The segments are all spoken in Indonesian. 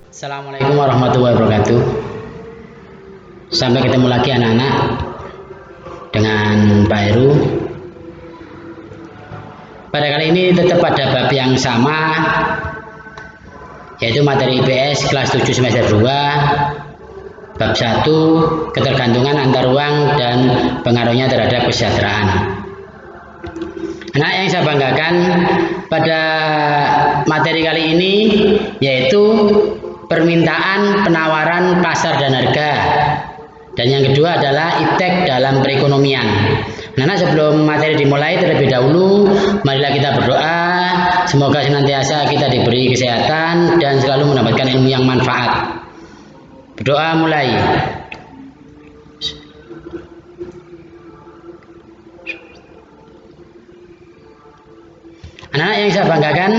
Assalamualaikum warahmatullahi wabarakatuh. Sampai ketemu lagi anak-anak dengan Pak Heru. Pada kali ini tetap pada bab yang sama, yaitu materi IPS kelas 7 semester 2, bab 1, ketergantungan antar uang dan pengaruhnya terhadap kesejahteraan. Anak yang saya banggakan pada materi kali ini yaitu permintaan, penawaran, pasar dan harga. Dan yang kedua adalah iptek dalam perekonomian. Nah, sebelum materi dimulai terlebih dahulu, marilah kita berdoa. Semoga senantiasa kita diberi kesehatan dan selalu mendapatkan ilmu yang manfaat. Berdoa mulai. Anak yang saya banggakan,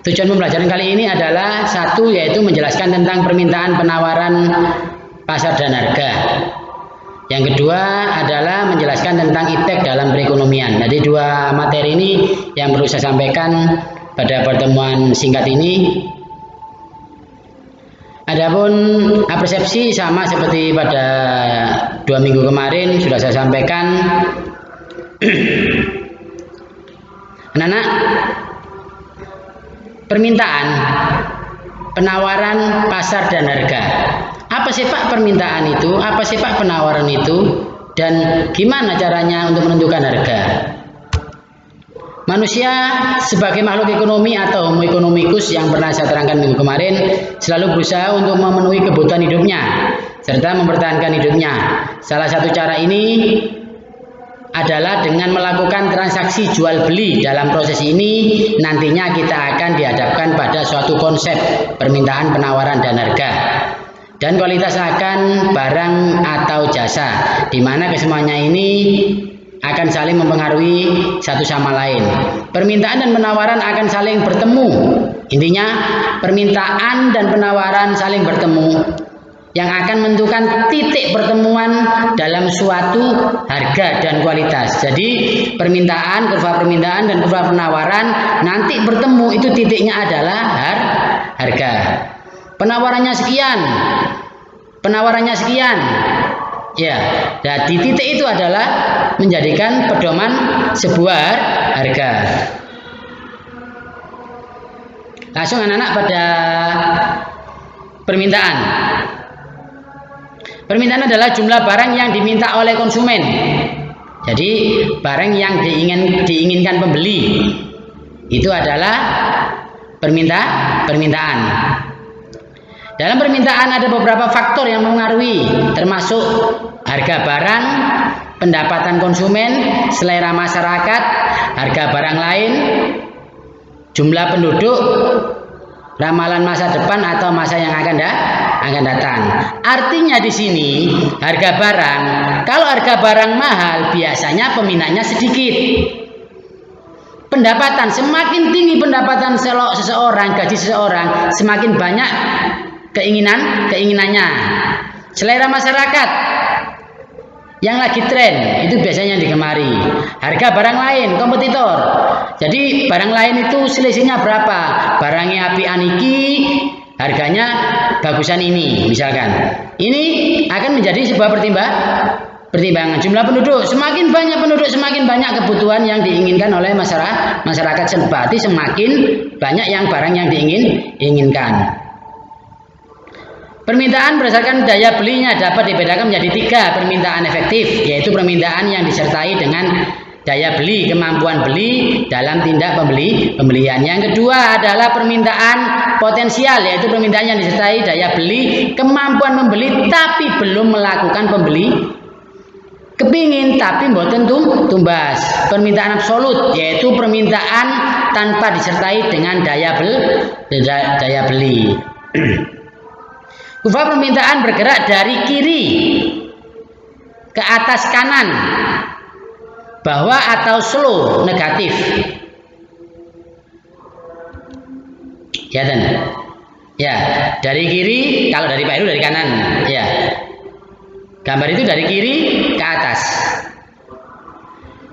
tujuan pembelajaran kali ini adalah satu, yaitu menjelaskan tentang permintaan, penawaran, pasar dan harga. Yang kedua adalah menjelaskan tentang iptek dalam perekonomian. Jadi dua materi ini yang perlu saya sampaikan pada pertemuan singkat ini. Adapun persepsi sama seperti pada 2 minggu kemarin sudah saya sampaikan. Anak-anak, permintaan, penawaran, pasar dan harga. Apa sih Pak permintaan itu? Apa sih Pak penawaran itu? Dan gimana caranya untuk menentukan harga? Manusia sebagai makhluk ekonomi atau homo economicus yang pernah saya terangkan minggu kemarin selalu berusaha untuk memenuhi kebutuhan hidupnya serta mempertahankan hidupnya. Salah satu cara ini adalah dengan melakukan transaksi jual beli. Dalam proses ini nantinya kita akan dihadapkan pada suatu konsep permintaan, penawaran dan harga. Dan kualitas akan barang atau jasa, di mana kesemuanya ini akan saling mempengaruhi satu sama lain. Permintaan dan penawaran akan saling bertemu. Intinya permintaan dan penawaran saling bertemu yang akan menentukan titik pertemuan dalam suatu harga dan kualitas. Jadi kurva permintaan dan kurva penawaran nanti bertemu, itu titiknya adalah harga. Penawarannya sekian. Ya, dan di titik itu adalah menjadikan pedoman sebuah harga. Langsung anak-anak pada permintaan. Permintaan adalah jumlah barang yang diminta oleh konsumen. Jadi barang yang diinginkan pembeli itu adalah permintaan. Dalam permintaan ada beberapa faktor yang mempengaruhi, termasuk harga barang, pendapatan konsumen, selera masyarakat, harga barang lain, jumlah penduduk, ramalan masa depan atau masa yang akan datang. Artinya di sini harga barang, kalau harga barang mahal biasanya peminatnya sedikit. Pendapatan, semakin tinggi pendapatan seseorang, gaji seseorang, semakin banyak keinginannya. Selera masyarakat yang lagi tren itu biasanya digemari. Harga barang lain, kompetitor. Jadi barang lain itu selisihnya berapa? Barangnya apian iki, harganya bagusan ini, misalkan. Ini akan menjadi sebuah pertimbangan. Jumlah penduduk, semakin banyak penduduk, semakin banyak kebutuhan yang diinginkan oleh masyarakat. Berarti semakin banyak barang yang diinginkan. Permintaan berdasarkan daya belinya dapat dibedakan menjadi 3 permintaan efektif, yaitu permintaan yang disertai dengan daya beli, kemampuan beli dalam tindak pembelian. Yang kedua adalah permintaan potensial, yaitu permintaan yang disertai daya beli, kemampuan membeli tapi belum melakukan pembeli. Kepingin tapi mboten tumbas. Permintaan absolut, yaitu permintaan tanpa disertai dengan daya beli. Kurva permintaan bergerak dari kiri ke atas kanan, bawah atau slow, negatif. Ya, dari kiri, kalau dari Pak Heru dari kanan. Ya, gambar itu dari kiri ke atas.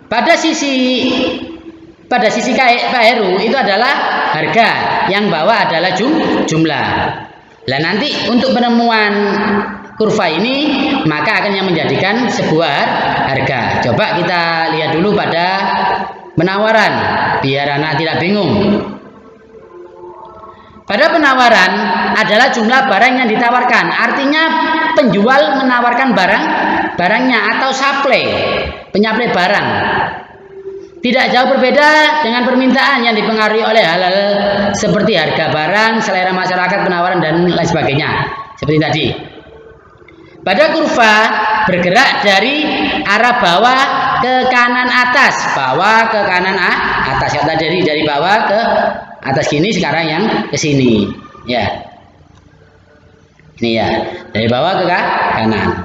Pada sisi pada sisi Pak Heru itu adalah harga, yang bawah adalah jumlah. Nah nanti untuk penemuan kurva ini maka akan yang menjadikan sebuah harga. Coba kita lihat dulu pada penawaran biar anak tidak bingung. Pada penawaran adalah jumlah barang yang ditawarkan, artinya penjual menawarkan barangnya atau penyaplai barang. Tidak jauh berbeda dengan permintaan yang dipengaruhi oleh hal-hal seperti harga barang, selera masyarakat, penawaran, dan lain sebagainya. Seperti tadi. Pada kurva bergerak dari arah bawah ke kanan atas, bawah ke kanan atas. Kata dari bawah ke atas gini, sekarang yang ke sini. Ya. Ini ya, dari bawah ke kanan.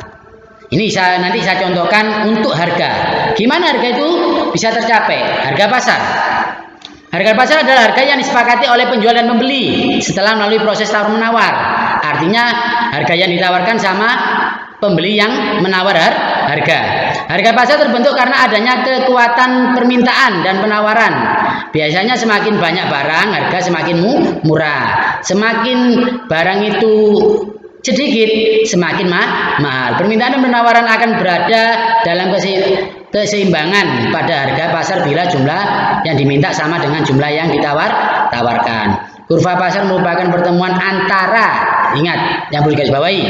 Ini nanti saya contohkan untuk harga. Gimana harga itu bisa tercapai? Harga pasar. Harga pasar adalah harga yang disepakati oleh penjual dan pembeli setelah melalui proses tawar-menawar. Artinya harga yang ditawarkan sama pembeli yang menawar harga. Harga pasar terbentuk karena adanya kekuatan permintaan dan penawaran. Biasanya semakin banyak barang, harga semakin murah. Semakin barang itu sedikit, semakin mahal. Permintaan dan penawaran akan berada dalam keseimbangan pada harga pasar bila jumlah yang diminta sama dengan jumlah yang ditawarkan. Kurva pasar merupakan pertemuan antara, ingat yang perlu digarisbawahi,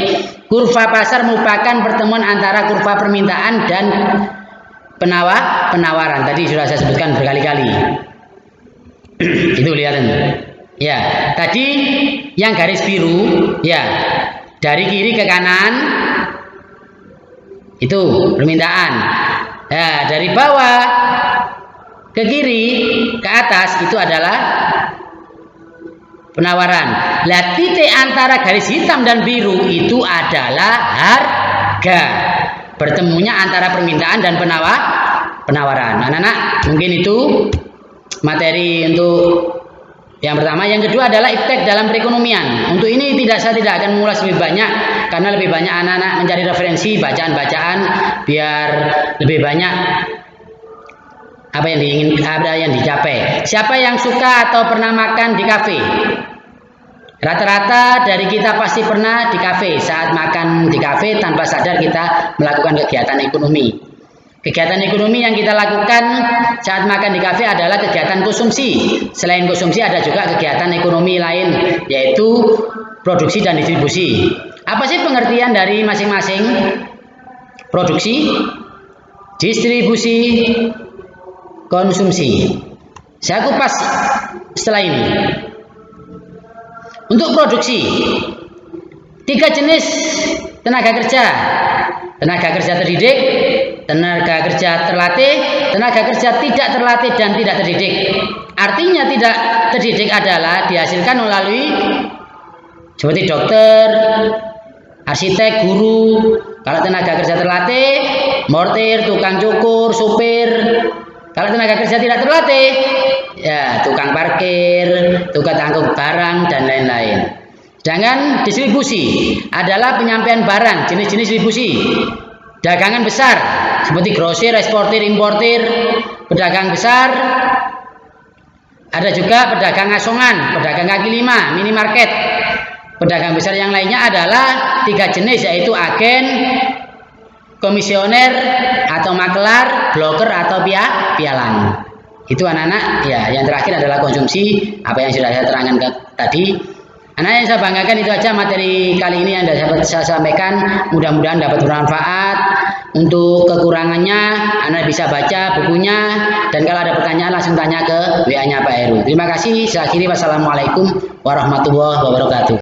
kurva pasar merupakan pertemuan antara kurva permintaan dan penawaran. Tadi sudah saya sebutkan berkali-kali. Itu lihat. Ya, tadi yang garis biru, ya. Dari kiri ke kanan itu permintaan. Nah, dari bawah ke kiri ke atas itu adalah penawaran. Nah, titik antara garis hitam dan biru itu adalah harga. Bertemunya antara permintaan dan penawaran. Anak-anak, mungkin itu materi untuk yang pertama. Yang kedua adalah iptek dalam perekonomian. Untuk ini saya tidak akan mengulas lebih banyak karena lebih banyak anak-anak mencari referensi bacaan-bacaan biar lebih banyak apa yang dicapai. Siapa yang suka atau pernah makan di kafe? Rata-rata dari kita pasti pernah di kafe. Saat makan di kafe tanpa sadar kita melakukan kegiatan ekonomi. Kegiatan ekonomi yang kita lakukan saat makan di kafe adalah kegiatan konsumsi. Selain konsumsi ada juga kegiatan ekonomi lain, yaitu produksi dan distribusi. Apa sih pengertian dari masing-masing? Produksi, distribusi, konsumsi. Saya kupas setelah ini. Untuk produksi, 3 jenis tenaga kerja. Tenaga kerja terdidik, tenaga kerja terlatih, tenaga kerja tidak terlatih dan tidak terdidik. Artinya tidak terdidik adalah dihasilkan melalui seperti dokter, arsitek, guru. Kalau tenaga kerja terlatih, mortir, tukang cukur, supir. Kalau tenaga kerja tidak terlatih, ya tukang parkir, tukang angkut barang dan lain-lain. Sedangkan distribusi adalah penyampaian barang, jenis-jenis distribusi. Dagangan besar seperti grosir, eksportir, importir, pedagang besar. Ada juga pedagang asongan, pedagang kaki lima, minimarket. Pedagang besar yang lainnya adalah 3 jenis, yaitu agen, komisioner atau makelar, broker atau pialang. Itu anak-anak. Ya, yang terakhir adalah konsumsi, apa yang sudah saya terangkan tadi. Anak yang saya banggakan itu aja materi kali ini yang saya sampaikan. Mudah-mudahan dapat bermanfaat. Untuk kekurangannya, Anda bisa baca bukunya. Dan kalau ada pertanyaan langsung tanya ke WA-nya Pak Heru. Terima kasih. Saya akhiri. Wassalamualaikum warahmatullahi wabarakatuh.